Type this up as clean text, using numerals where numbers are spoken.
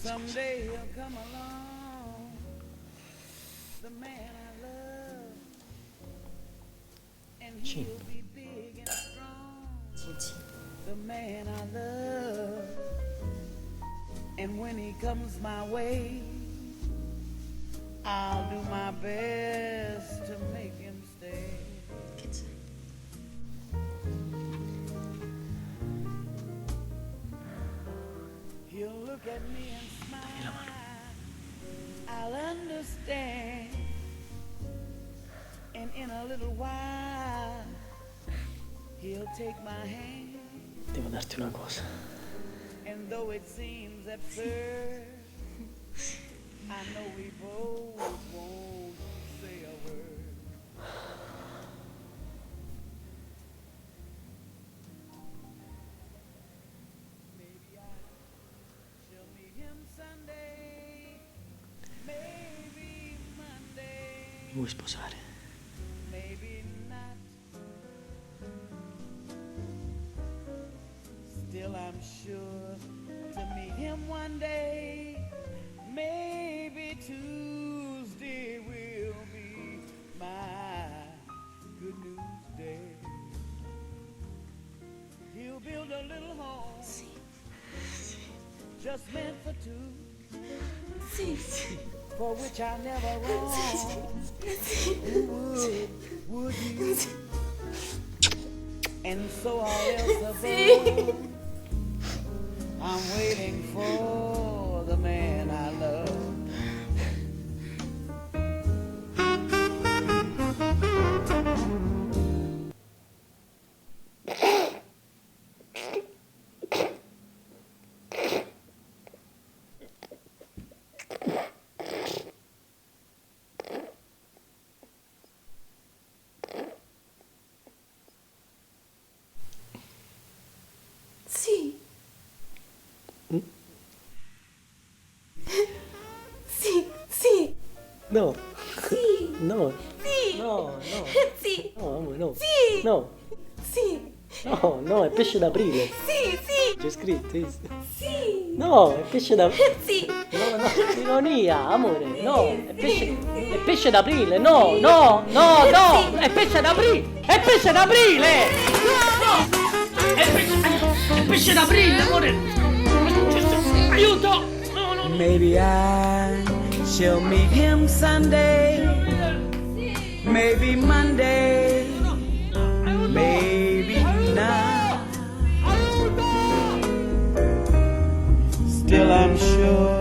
Someday he'll come along, the man I love, and he'll be big and strong, the man I love. And when he comes my way, I'll do my best to make him stay. He'll look at me and smile, I'll understand. And in a little while, he'll take my hand. Devo darti una cosa. And though it seems absurd, I know we both won't say a word. Maybe I shall meet him Sunday, maybe Monday, Mi vuoi sposare? maybe not. Still I'm sure to meet him one day. Maybe Tuesday will be my good news day. He'll build a little home just meant for two, for which I never wrong. Would you? And so all else above, I'm waiting for the man I love. Sì. Sì. No. Sì. No. Sì. No. Sì. No, amore, no. Sì. No. Sì. No, è pesce d'aprile. Sì. C'è scritto, hai visto? Sì. No, è pesce d'aprile. Sì. No, ironia, amore. No, è pesce d'aprile. No, è pesce d'aprile. È pesce d'aprile. No. È pesce d'aprile, amore. Aiuto. No. Maybe I shall meet him Sunday, maybe Monday, maybe not. Still I'm sure